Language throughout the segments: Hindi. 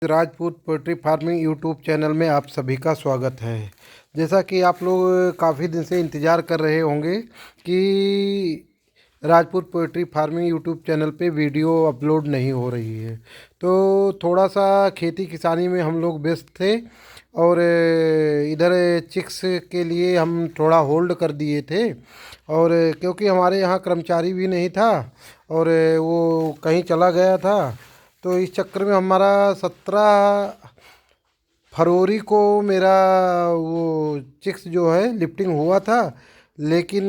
Rajput poultry farming YouTube channel में आप सभी का स्वागत है। जैसा कि आप लोग काफ़ी दिन से इंतज़ार कर रहे होंगे कि Rajput poultry farming YouTube channel पे वीडियो अपलोड नहीं हो रही है, तो थोड़ा सा खेती किसानी में हम लोग व्यस्त थे और इधर चिक्स के लिए हम थोड़ा होल्ड कर दिए थे। और क्योंकि हमारे यहाँ कर्मचारी भी नहीं था और वो कहीं चला गया था, तो इस चक्कर में हमारा 17 फरवरी को मेरा वो चिक्स जो है लिफ्टिंग हुआ था। लेकिन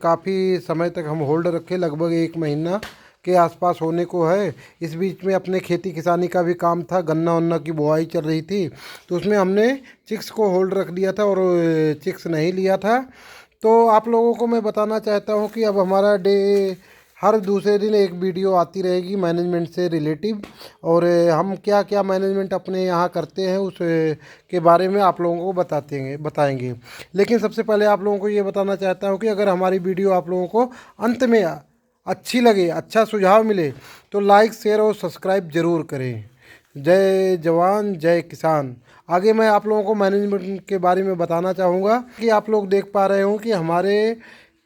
काफ़ी समय तक हम होल्ड रखे, लगभग 1 महीना के आसपास होने को है। इस बीच में अपने खेती किसानी का भी काम था, गन्ना वन्ना की बुआई चल रही थी, तो उसमें हमने चिक्स को होल्ड रख दिया था और चिक्स नहीं लिया था। तो आप लोगों को मैं बताना चाहता हूँ कि अब हमारा हर दूसरे दिन एक वीडियो आती रहेगी मैनेजमेंट से रिलेटिव, और हम क्या क्या मैनेजमेंट अपने यहाँ करते हैं उस के बारे में आप लोगों को बताएंगे। लेकिन सबसे पहले आप लोगों को ये बताना चाहता हूँ कि अगर हमारी वीडियो आप लोगों को अंत में अच्छी लगे, अच्छा सुझाव मिले, तो लाइक शेयर और सब्सक्राइब ज़रूर करें। जय जवान जय किसान। आगे मैं आप लोगों को मैनेजमेंट के बारे में बताना चाहूँगा कि आप लोग देख पा रहे हो कि हमारे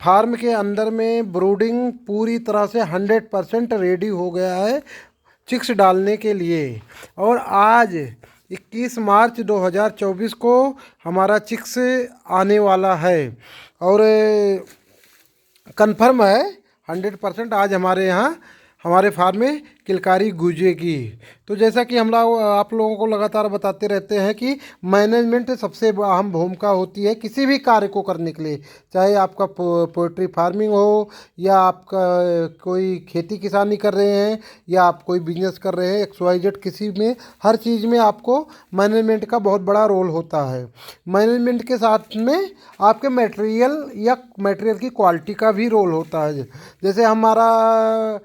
फार्म के अंदर में ब्रूडिंग पूरी तरह से 100% रेडी हो गया है चिक्स डालने के लिए। और आज 21 मार्च 2024 को हमारा चिक्स आने वाला है और कंफर्म है 100% आज हमारे यहाँ हमारे फार्म में किलकारी गूंजेगी। तो जैसा कि हम लोग आप लोगों को लगातार बताते रहते हैं कि मैनेजमेंट सबसे अहम भूमिका होती है किसी भी कार्य को करने के लिए, चाहे आपका पोल्ट्री फार्मिंग हो या आपका कोई खेती किसानी कर रहे हैं या आप कोई बिजनेस कर रहे हैं, XYZ किसी में, हर चीज़ में आपको मैनेजमेंट का बहुत बड़ा रोल होता है। मैनेजमेंट के साथ में आपके मटेरियल की क्वालिटी का भी रोल होता है। जैसे हमारा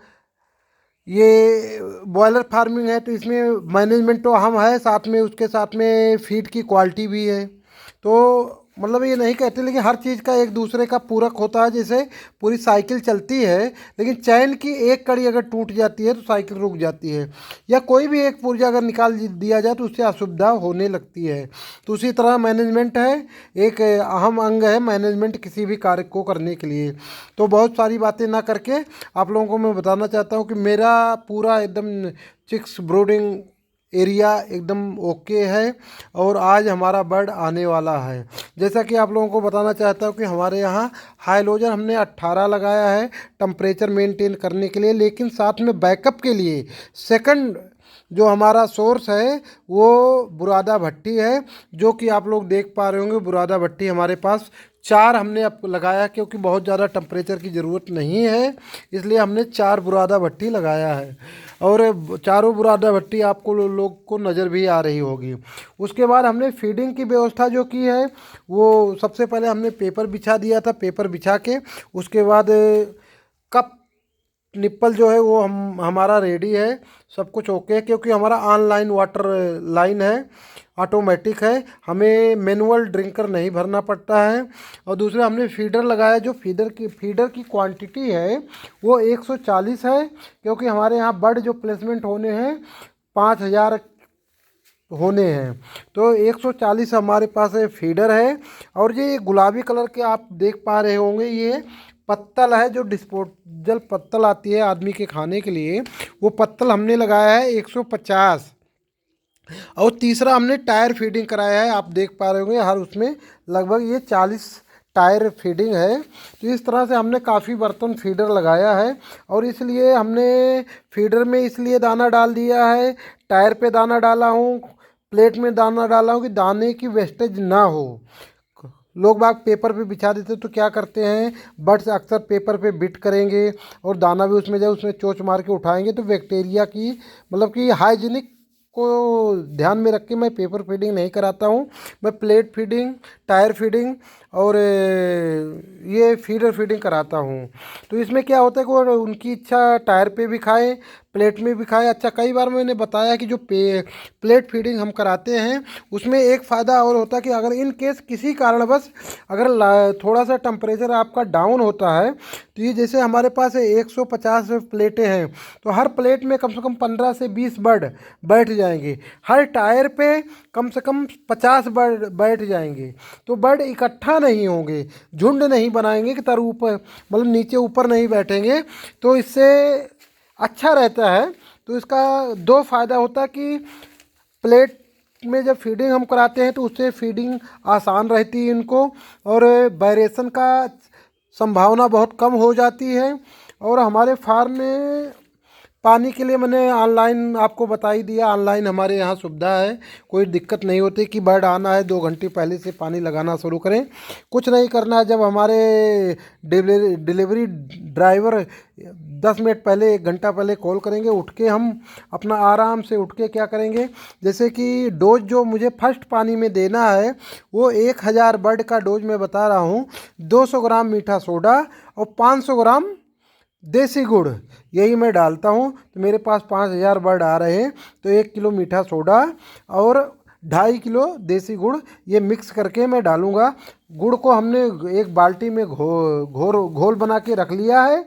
ये बॉयलर फार्मिंग है, तो इसमें मैनेजमेंट तो अहम है, साथ में उसके साथ में फीड की क्वालिटी भी है। तो मतलब ये नहीं कहते, लेकिन हर चीज़ का एक दूसरे का पूरक होता है। जैसे पूरी साइकिल चलती है, लेकिन चैन की एक कड़ी अगर टूट जाती है तो साइकिल रुक जाती है, या कोई भी एक पुर्जा अगर निकाल दिया जाए तो उससे असुविधा होने लगती है। तो उसी तरह मैनेजमेंट है, एक अहम अंग है मैनेजमेंट किसी भी कार्य को करने के लिए। तो बहुत सारी बातें ना करके आप लोगों को मैं बताना चाहता हूँ कि मेरा पूरा एकदम चिक्स ब्रूडिंग एरिया एकदम ओके है और आज हमारा बर्ड आने वाला है। जैसा कि आप लोगों को बताना चाहता हूँ कि हमारे यहाँ हाइलोजन हमने 18 लगाया है टेम्परेचर मेंटेन करने के लिए, लेकिन साथ में बैकअप के लिए सेकंड जो हमारा सोर्स है वो बुरादा भट्टी है, जो कि आप लोग देख पा रहे होंगे। बुरादा भट्टी हमारे पास 4 हमने अब लगाया, क्योंकि बहुत ज़्यादा टेम्परेचर की ज़रूरत नहीं है, इसलिए हमने 4 बुरादा भट्टी लगाया है। और चारों बुरादा भट्टी आपको लोग को नज़र भी आ रही होगी। उसके बाद हमने फीडिंग की व्यवस्था जो की है, वो सबसे पहले हमने पेपर बिछा दिया था। पेपर बिछा के उसके बाद कप निप्पल जो है वो हमारा रेडी है, सब कुछ ओके है, क्योंकि हमारा ऑनलाइन वाटर लाइन है, ऑटोमेटिक है, हमें मैनुअल ड्रिंकर नहीं भरना पड़ता है। और दूसरा हमने फीडर लगाया, जो फीडर की क्वांटिटी है वो 140 है, क्योंकि हमारे यहाँ बर्ड जो प्लेसमेंट होने हैं 5000 होने हैं, तो 140 हमारे पास फीडर है। और ये गुलाबी कलर के आप देख पा रहे होंगे, ये पत्तल है, जो डिस्पोजल पत्तल आती है आदमी के खाने के लिए, वो पत्तल हमने लगाया है 150। और तीसरा हमने टायर फीडिंग कराया है, आप देख पा रहे होंगे हर उसमें लगभग ये 40 टायर फीडिंग है। तो इस तरह से हमने काफ़ी बर्तन फीडर लगाया है, और इसलिए हमने फीडर में इसलिए दाना डाल दिया है, टायर पे दाना डाला हूँ, प्लेट में दाना डाला हूँ कि दाने की वेस्टेज ना हो। लोग बाग पेपर पे बिछा देते तो क्या करते हैं, बर्ड्स अक्सर पेपर पे बिट करेंगे और दाना भी उसमें जाए, उसमें चोंच मार के उठाएंगे, तो बैक्टीरिया की मतलब कि हाइजीनिक को ध्यान में रख के मैं पेपर फीडिंग नहीं कराता हूँ। मैं प्लेट फीडिंग, टायर फीडिंग और ये फीडिंग कराता हूँ। तो इसमें क्या होता है कि वो उनकी इच्छा टायर पे भी खाए, प्लेट में भी खाए। अच्छा, कई बार मैंने बताया कि जो प्लेट फीडिंग हम कराते हैं उसमें एक फ़ायदा और होता है कि अगर इन केस किसी कारणवश अगर थोड़ा सा टेम्परेचर आपका डाउन होता है, तो ये जैसे हमारे पास 150 प्लेटें हैं, तो हर प्लेट में कम से कम 15 से 20 बर्ड बैठ जाएंगे। हर टायर पे कम से कम 50 बर्ड बैठ जाएंगे। तो बर्ड इकट्ठा नहीं होंगे, झुंड नहीं बनाएंगे कि तर ऊपर मतलब नीचे ऊपर नहीं बैठेंगे। तो इससे अच्छा रहता है। तो इसका दो फायदा होता है कि प्लेट में जब फीडिंग हम कराते हैं तो उससे फीडिंग आसान रहती है इनको, और वायरेशन का संभावना बहुत कम हो जाती है। और हमारे फार्म में पानी के लिए मैंने ऑनलाइन आपको बता ही दिया, ऑनलाइन हमारे यहाँ सुविधा है, कोई दिक्कत नहीं होती कि बर्ड आना है 2 घंटे पहले से पानी लगाना शुरू करें। कुछ नहीं करना है, जब हमारे डिलीवरी ड्राइवर 10 मिनट पहले 1 घंटा पहले कॉल करेंगे, उठ के हम अपना आराम से उठ के क्या करेंगे, जैसे कि डोज जो मुझे फर्स्ट पानी में देना है वो 1000 बर्ड का डोज मैं बता रहा हूँ। 200 ग्राम मीठा सोडा और 500 ग्राम देसी गुड़, यही मैं डालता हूँ। तो मेरे पास 5000 बर्ड आ रहे हैं, तो 1 किलो मीठा सोडा और 2.5 किलो देसी गुड़ ये मिक्स करके मैं डालूँगा। गुड़ को हमने एक बाल्टी में घोल बना के रख लिया है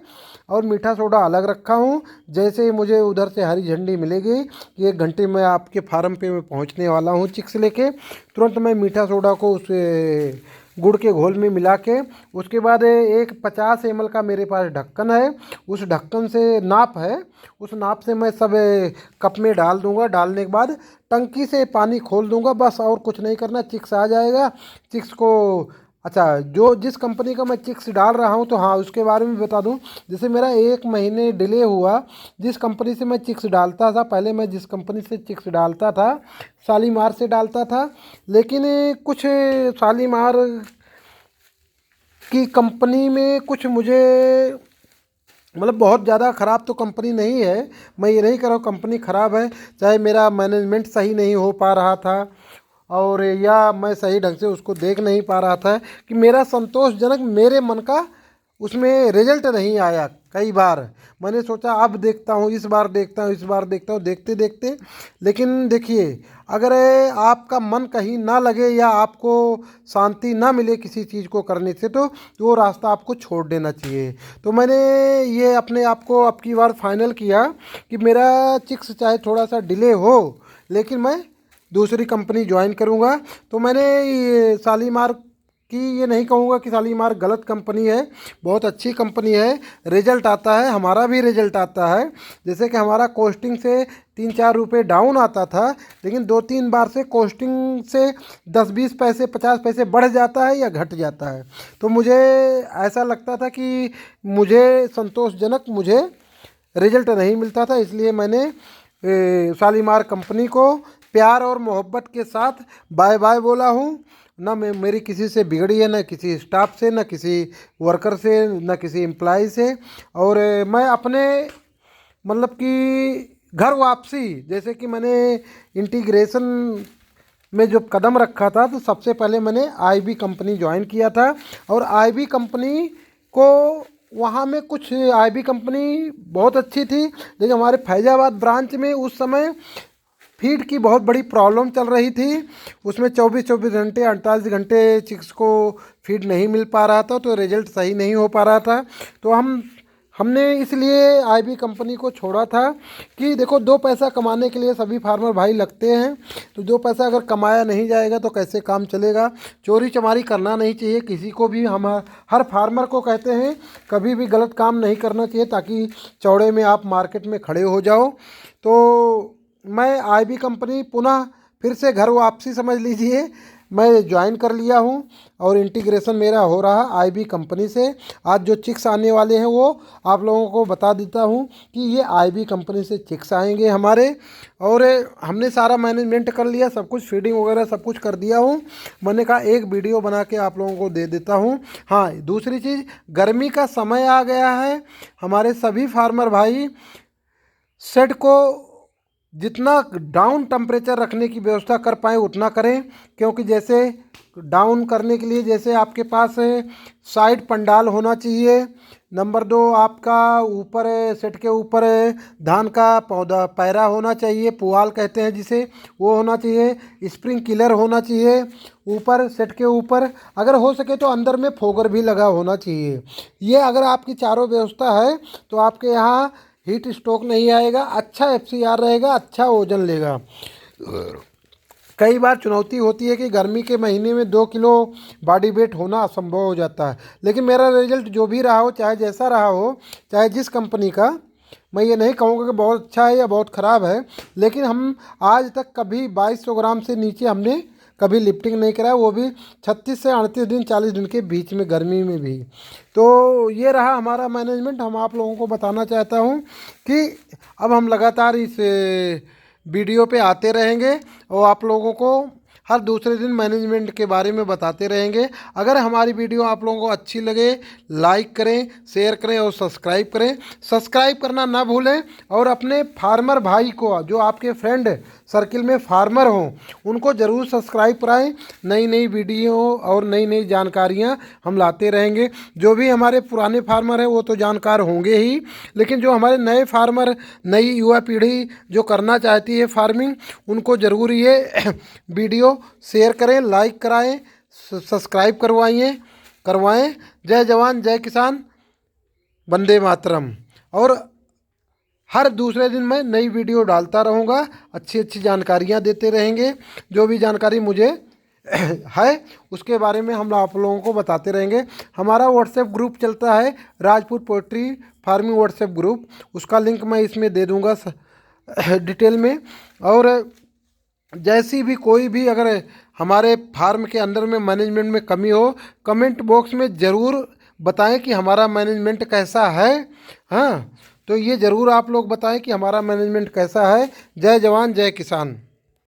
और मीठा सोडा अलग रखा हूँ। जैसे ही मुझे उधर से हरी झंडी मिलेगी कि 1 घंटे में आपके फार्म पे मैं पहुँचने वाला हूँ चिक्स लेके, तुरंत मैं मीठा सोडा को उस गुड़ के घोल में मिला के, उसके बाद एक 50 ml का मेरे पास ढक्कन है, उस ढक्कन से नाप है, उस नाप से मैं सब कप में डाल दूंगा। डालने के बाद टंकी से पानी खोल दूंगा, बस और कुछ नहीं करना, चिक्स आ जाएगा। चिक्स को अच्छा, जो जिस कंपनी का मैं चिक्स डाल रहा हूँ, तो हाँ उसके बारे में बता दूँ। जैसे मेरा 1 महीने डिले हुआ, जिस कंपनी से मैं चिक्स डालता था, पहले मैं जिस कंपनी से चिक्स डालता था शालीमार से डालता था, लेकिन कुछ शालीमार की कंपनी में कुछ मुझे मतलब बहुत ज़्यादा ख़राब तो कंपनी नहीं है, मैं ये नहीं कह रहा हूँ कंपनी ख़राब है, चाहे मेरा मैनेजमेंट सही नहीं हो पा रहा था और या मैं सही ढंग से उसको देख नहीं पा रहा था कि मेरा संतोषजनक मेरे मन का उसमें रिजल्ट नहीं आया। कई बार मैंने सोचा अब देखता हूँ, इस बार देखता हूँ, इस बार देखता हूँ, देखते देखते, लेकिन देखिए, अगर आपका मन कहीं ना लगे या आपको शांति ना मिले किसी चीज़ को करने से, तो वो रास्ता आपको छोड़ देना चाहिए। तो मैंने ये अपने आप को अब की बार फाइनल किया कि मेरा चिक्स चाहे थोड़ा सा डिले हो, लेकिन मैं दूसरी कंपनी ज्वाइन करूँगा। तो मैंने ये शालीमार की, ये नहीं कहूँगा कि शालीमार गलत कंपनी है, बहुत अच्छी कंपनी है, रिजल्ट आता है, हमारा भी रिजल्ट आता है। जैसे कि हमारा कॉस्टिंग से 3-4 रुपये डाउन आता था, लेकिन 2-3 बार से कॉस्टिंग से 10-20 पैसे 50 पैसे बढ़ जाता है या घट जाता है। तो मुझे ऐसा लगता था कि मुझे संतोषजनक मुझे रिजल्ट नहीं मिलता था, इसलिए मैंने शालीमार कंपनी को प्यार और मोहब्बत के साथ बाय बाय बोला हूँ। ना मैं मेरी किसी से बिगड़ी है, ना किसी स्टाफ से, ना किसी वर्कर से, ना किसी एम्प्लॉय से। और मैं अपने मतलब कि घर वापसी, जैसे कि मैंने इंटीग्रेशन में जो कदम रखा था, तो सबसे पहले मैंने आईबी कंपनी ज्वाइन किया था। और आईबी कंपनी को वहाँ में कुछ आईबी कंपनी बहुत अच्छी थी, लेकिन हमारे फैजाबाद ब्रांच में उस समय फीड की बहुत बड़ी प्रॉब्लम चल रही थी। उसमें 24-24 घंटे 48 घंटे चिक्स को फीड नहीं मिल पा रहा था, तो रिजल्ट सही नहीं हो पा रहा था। तो हमने इसलिए आईबी कंपनी को छोड़ा था कि देखो, 2 पैसा कमाने के लिए सभी फार्मर भाई लगते हैं, तो 2 पैसा अगर कमाया नहीं जाएगा तो कैसे काम चलेगा। चोरी चमारी करना नहीं चाहिए किसी को भी, हम हर फार्मर को कहते हैं कभी भी गलत काम नहीं करना चाहिए, ताकि चौड़े में आप मार्केट में खड़े हो जाओ। तो मैं आईबी कंपनी पुनः फिर से घर वापसी समझ लीजिए, मैं ज्वाइन कर लिया हूँ और इंटीग्रेशन मेरा हो रहा आईबी कंपनी से। आज जो चिक्स आने वाले हैं वो आप लोगों को बता देता हूँ कि ये आईबी कंपनी से चिक्स आएंगे हमारे। और हमने सारा मैनेजमेंट कर लिया, सब कुछ फीडिंग वगैरह सब कुछ कर दिया हूँ। मैंने कहा एक वीडियो बना के आप लोगों को दे देता हूँ। हाँ, दूसरी चीज़, गर्मी का समय आ गया है, हमारे सभी फार्मर भाई शेड को जितना डाउन टेम्परेचर रखने की व्यवस्था कर पाएँ उतना करें, क्योंकि जैसे डाउन करने के लिए जैसे आपके पास साइड पंडाल होना चाहिए। नंबर 2, आपका ऊपर सेट के ऊपर धान का पौधा पैरा होना चाहिए, पुआल कहते हैं जिसे, वो होना चाहिए। स्प्रिंकलर होना चाहिए ऊपर सेट के ऊपर, अगर हो सके तो अंदर में फोगर भी लगा होना चाहिए। ये अगर आपकी चारों व्यवस्था है तो आपके यहाँ हीट स्ट्रोक नहीं आएगा, अच्छा FCR रहेगा, अच्छा ओजन लेगा। कई बार चुनौती होती है कि गर्मी के महीने में 2 किलो बॉडी वेट होना असंभव हो जाता है, लेकिन मेरा रिजल्ट जो भी रहा हो, चाहे जैसा रहा हो, चाहे जिस कंपनी का, मैं ये नहीं कहूँगा कि बहुत अच्छा है या बहुत ख़राब है, लेकिन हम आज तक कभी 2200 ग्राम से नीचे हमने कभी लिफ्टिंग नहीं कराया, वो भी 36 से 38 दिन 40 दिन के बीच में, गर्मी में भी। तो ये रहा हमारा मैनेजमेंट। हम आप लोगों को बताना चाहता हूँ कि अब हम लगातार इस वीडियो पे आते रहेंगे और आप लोगों को हर दूसरे दिन मैनेजमेंट के बारे में बताते रहेंगे। अगर हमारी वीडियो आप लोगों को अच्छी लगे, लाइक करें, शेयर करें और सब्सक्राइब करें। सब्सक्राइब करना ना भूलें और अपने फार्मर भाई को, जो आपके फ्रेंड सर्किल में फार्मर हों, उनको ज़रूर सब्सक्राइब कराएं। नई नई वीडियो और नई नई जानकारियां हम लाते रहेंगे। जो भी हमारे पुराने फार्मर हैं वो तो जानकार होंगे ही, लेकिन जो हमारे नए फार्मर, नई युवा पीढ़ी जो करना चाहती है फार्मिंग, उनको ज़रूर ये वीडियो शेयर करें, लाइक कराएं, सब्सक्राइब करवाएं। जय जवान जय किसान, वंदे मातरम। और हर दूसरे दिन मैं नई वीडियो डालता रहूँगा, अच्छी अच्छी जानकारियाँ देते रहेंगे। जो भी जानकारी मुझे है उसके बारे में हम आप लोगों को बताते रहेंगे। हमारा व्हाट्सएप ग्रुप चलता है, Rajput poultry farming WhatsApp group, उसका लिंक मैं इसमें दे दूँगा डिटेल में। और जैसी भी कोई भी अगर हमारे फार्म के अंदर में मैनेजमेंट में कमी हो, कमेंट बॉक्स में ज़रूर बताएं कि हमारा मैनेजमेंट कैसा है। हाँ, तो ये ज़रूर आप लोग बताएं कि हमारा मैनेजमेंट कैसा है। जय जवान जय किसान।